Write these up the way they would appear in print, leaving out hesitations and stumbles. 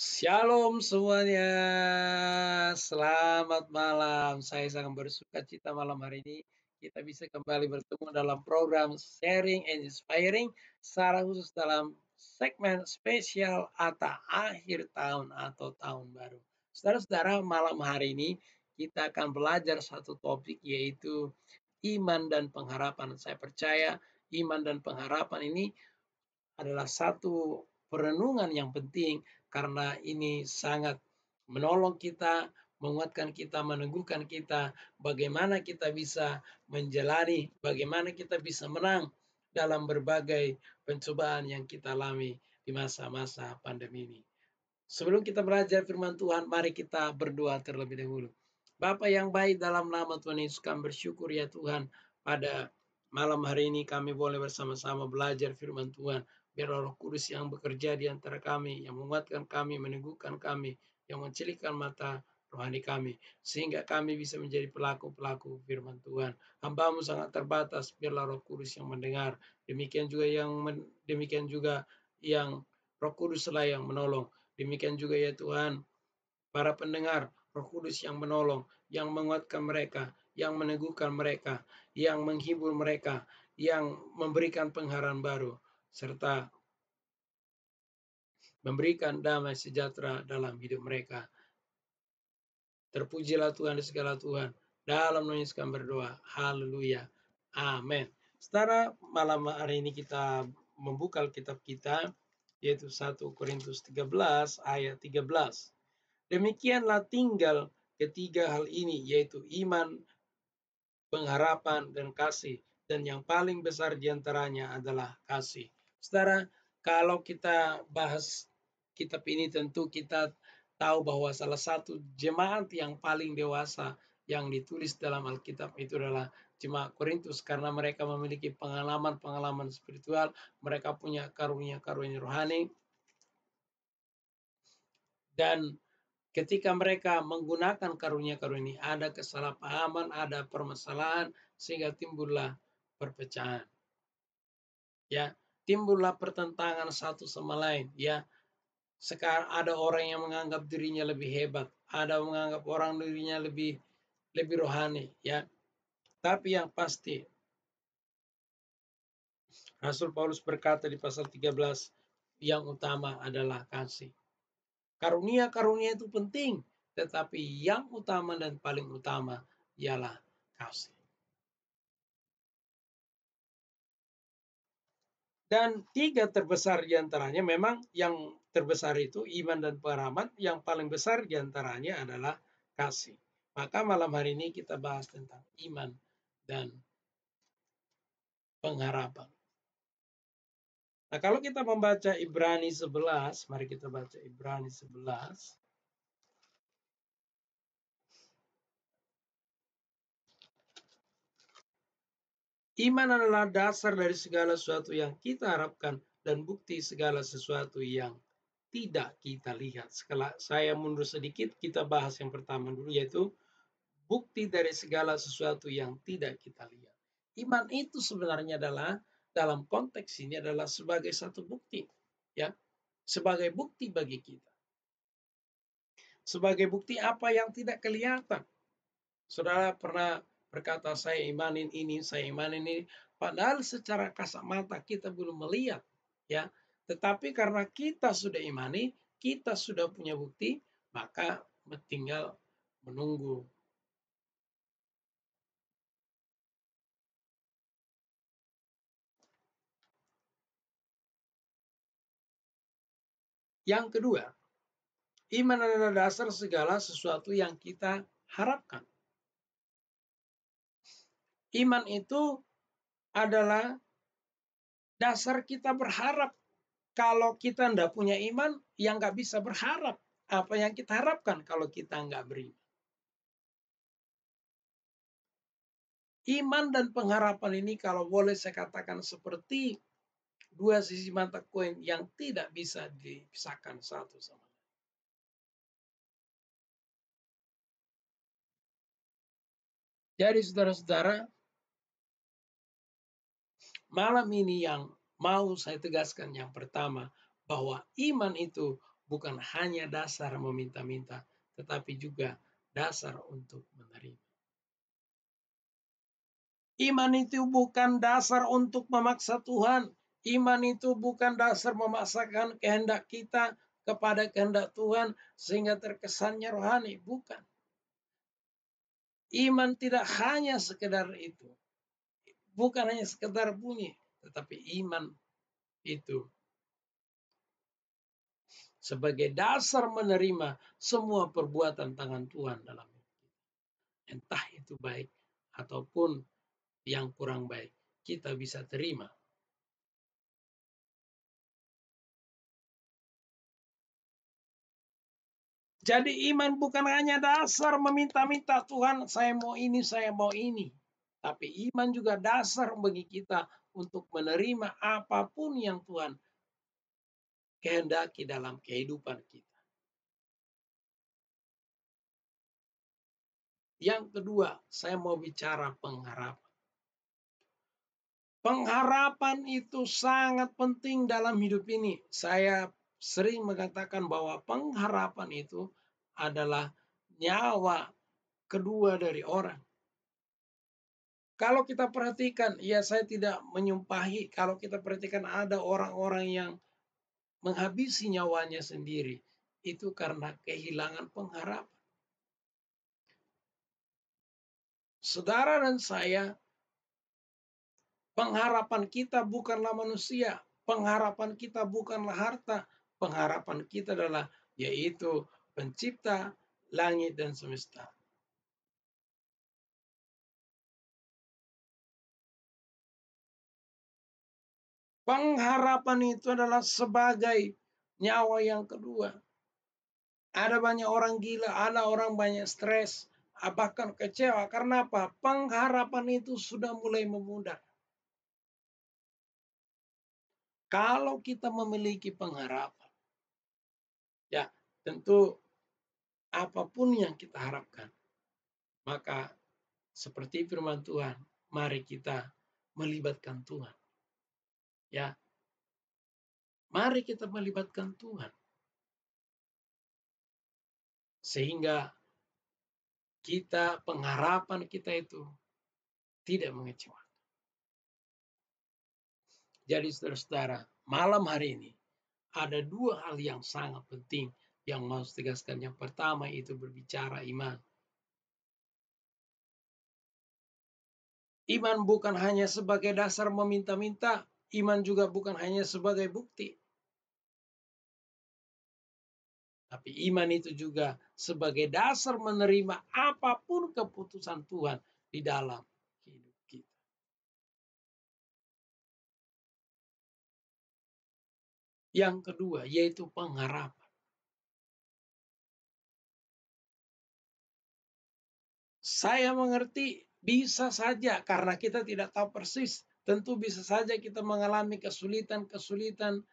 Shalom semuanya, selamat malam. Saya sangat bersuka cita malam hari ini kita bisa kembali bertemu dalam program Sharing and Inspiring secara khusus dalam segmen spesial atau akhir tahun atau tahun baru. Saudara-saudara, malam hari ini kita akan belajar satu topik yaitu iman dan pengharapan. Saya percaya iman dan pengharapan ini adalah satu perenungan yang penting karena ini sangat menolong kita, menguatkan kita, meneguhkan kita, bagaimana kita bisa menjalani, bagaimana kita bisa menang dalam berbagai pencobaan yang kita alami di masa-masa pandemi ini. Sebelum kita belajar firman Tuhan, mari kita berdoa terlebih dahulu. Bapa yang baik, dalam nama Tuhan Yesus kami bersyukur ya Tuhan, pada malam hari ini kami boleh bersama-sama belajar firman Tuhan. Biar Roh Kudus yang bekerja di antara kami, yang menguatkan kami, meneguhkan kami, yang mencelikkan mata rohani kami, sehingga kami bisa menjadi pelaku-pelaku firman Tuhan. Hamba-Mu sangat terbatas, biarlah Roh Kudus yang mendengar. Demikian juga yang Roh Kudus lah yang menolong. Demikian juga ya Tuhan, para pendengar, Roh Kudus yang menolong, yang menguatkan mereka, yang meneguhkan mereka, yang menghibur mereka, yang memberikan pengharapan baru, serta memberikan damai sejahtera dalam hidup mereka. Terpujilah Tuhan di segala Tuhan. Dalam nama Yesus kami berdoa. Haleluya. Amin. Saudara, malam hari ini kita membuka kitab kita, yaitu 1 Korintus 13 ayat 13. Demikianlah tinggal ketiga hal ini, yaitu iman, pengharapan, dan kasih. Dan yang paling besar diantaranya adalah kasih. Saudara, kalau kita bahas kitab ini tentu kita tahu bahwa salah satu jemaat yang paling dewasa yang ditulis dalam Alkitab itu adalah jemaat Korintus, karena mereka memiliki pengalaman-pengalaman spiritual, mereka punya karunia-karunia rohani, dan ketika mereka menggunakan karunia-karunia ini, ada kesalahpahaman, ada permasalahan, sehingga timbullah perpecahan. Ya, timbullah pertentangan satu sama lain. Ya, sekarang ada orang yang menganggap dirinya lebih hebat, ada yang menganggap orang dirinya lebih rohani. Ya, tapi yang pasti Rasul Paulus berkata di pasal 13, yang utama adalah kasih. Karunia-karunia itu penting, tetapi yang utama dan paling utama ialah kasih. Dan tiga terbesar diantaranya, memang yang terbesar itu iman dan pengharapan, yang paling besar diantaranya adalah kasih. Maka malam hari ini kita bahas tentang iman dan pengharapan. Nah, kalau kita membaca Ibrani 11, mari kita baca Ibrani 11. Iman adalah dasar dari segala sesuatu yang kita harapkan dan bukti segala sesuatu yang tidak kita lihat. Setelah saya mundur sedikit, kita bahas yang pertama dulu, yaitu bukti dari segala sesuatu yang tidak kita lihat. Iman itu sebenarnya adalah, dalam konteks ini adalah sebagai satu bukti, ya, sebagai bukti bagi kita. Sebagai bukti apa yang tidak kelihatan. Saudara pernah berkata, saya imanin ini, saya imanin ini, padahal secara kasat mata kita belum melihat, ya. Tetapi karena kita sudah imani, kita sudah punya bukti, maka tinggal menunggu. Yang kedua, iman adalah dasar segala sesuatu yang kita harapkan. Iman itu adalah dasar kita berharap. Kalau kita tidak punya iman, ya nggak bisa berharap. Apa yang kita harapkan kalau kita nggak beriman? Iman dan pengharapan ini kalau boleh saya katakan seperti dua sisi mata koin yang tidak bisa dipisahkan satu sama lain. Jadi saudara-saudara, malam ini yang mau saya tegaskan yang pertama, bahwa iman itu bukan hanya dasar meminta-minta, tetapi juga dasar untuk menerima. Iman itu bukan dasar untuk memaksa Tuhan. Iman itu bukan dasar memaksakan kehendak kita kepada kehendak Tuhan sehingga terkesannya rohani. Bukan. Iman tidak hanya sekedar itu. Bukan hanya sekedar bunyi. Tetapi iman itu sebagai dasar menerima semua perbuatan tangan Tuhan dalam hidup kita. Entah itu baik ataupun yang kurang baik. Kita bisa terima. Jadi iman bukan hanya dasar meminta-minta Tuhan, saya mau ini, saya mau ini. Tapi iman juga dasar bagi kita untuk menerima apapun yang Tuhan kehendaki dalam kehidupan kita. Yang kedua, saya mau bicara pengharapan. Pengharapan itu sangat penting dalam hidup ini. Saya sering mengatakan bahwa pengharapan itu adalah nyawa kedua dari orang. Kalau kita perhatikan, ya saya tidak menyumpahi, kalau kita perhatikan ada orang-orang yang menghabisi nyawanya sendiri, itu karena kehilangan pengharapan. Saudara dan saya, pengharapan kita bukanlah manusia, pengharapan kita bukanlah harta, pengharapan kita adalah yaitu pencipta langit dan semesta. Pengharapan itu adalah sebagai nyawa yang kedua. Ada banyak orang gila, ada orang banyak stres, bahkan kecewa. Karena apa? Pengharapan itu sudah mulai memudar. Kalau kita memiliki pengharapan, ya tentu apapun yang kita harapkan, maka seperti firman Tuhan, mari kita melibatkan Tuhan. Ya, mari kita melibatkan Tuhan. Sehingga pengharapan kita itu tidak mengecewakan. Jadi saudara-saudara, malam hari ini ada dua hal yang sangat penting yang mau saya tegaskan. Yang pertama itu berbicara iman. Iman bukan hanya sebagai dasar meminta-minta, iman juga bukan hanya sebagai bukti. Tapi iman itu juga sebagai dasar menerima apapun keputusan Tuhan di dalam hidup kita. Yang kedua yaitu pengharapan. Saya mengerti bisa saja karena kita tidak tahu persis. Tentu bisa saja kita mengalami kesulitan-kesulitan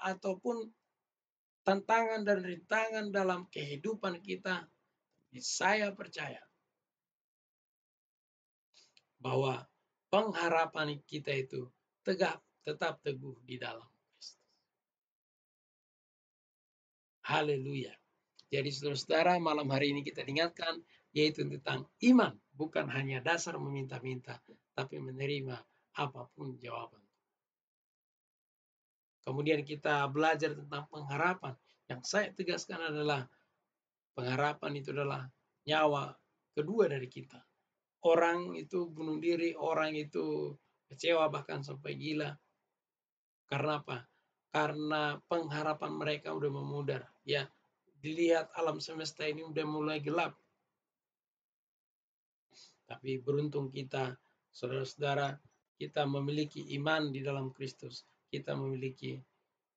ataupun tantangan dan rintangan dalam kehidupan kita. Saya percaya bahwa pengharapan kita itu tetap teguh di dalam Kristus. Haleluya. Jadi saudara-saudara, malam hari ini kita ingatkan yaitu tentang iman, bukan hanya dasar meminta-minta, tapi menerima apapun jawaban. Kemudian kita belajar tentang pengharapan. Yang saya tegaskan adalah pengharapan itu adalah nyawa kedua dari kita. Orang itu bunuh diri, orang itu kecewa bahkan sampai gila. Karena apa? Karena pengharapan mereka udah memudar. Ya, dilihat alam semesta ini udah mulai gelap. Tapi beruntung kita, saudara-saudara, kita memiliki iman di dalam Kristus. Kita memiliki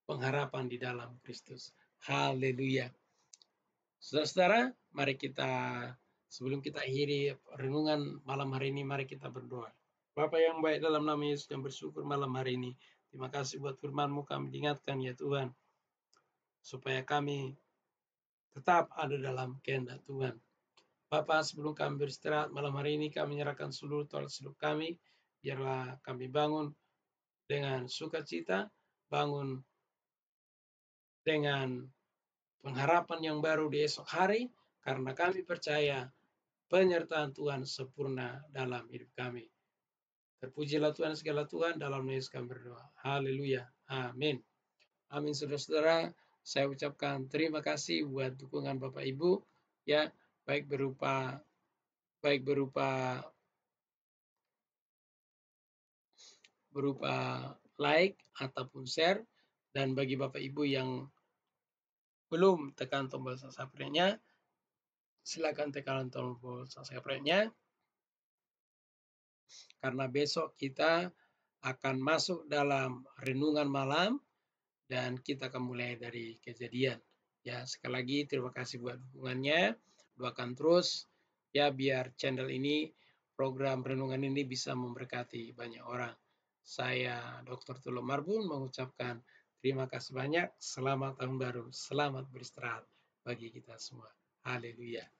pengharapan di dalam Kristus. Haleluya. Saudara-saudara, mari kita sebelum kita akhiri renungan malam hari ini, mari kita berdoa. Bapa yang baik, dalam nama Yesus yang bersyukur malam hari ini. Terima kasih buat firman-Mu, kami diingatkan ya Tuhan. Supaya kami tetap ada dalam kehendak Tuhan. Bapa, sebelum kami beristirahat malam hari ini, kami menyerahkan seluruh tolak hidup kami. Biarlah kami bangun dengan sukacita, bangun dengan pengharapan yang baru di esok hari, karena kami percaya penyertaan Tuhan sempurna dalam hidup kami. Terpujilah Tuhan segala Tuhan, dalam nama Yesus kami berdoa. Haleluya. Amin. Amin, saudara-saudara. Saya ucapkan terima kasih buat dukungan Bapak Ibu, ya, baik berupa like ataupun share. Dan bagi Bapak Ibu yang belum tekan tombol subscribe-nya, silakan tekan tombol subscribe-nya, karena besok kita akan masuk dalam renungan malam dan kita akan mulai dari Kejadian. Ya, sekali lagi terima kasih buat dukungannya. Doakan terus ya, biar channel ini, program renungan ini bisa memberkati banyak orang. Saya Dr. Tulo Marbun mengucapkan terima kasih banyak. Selamat tahun baru, selamat beristirahat bagi kita semua. Haleluya.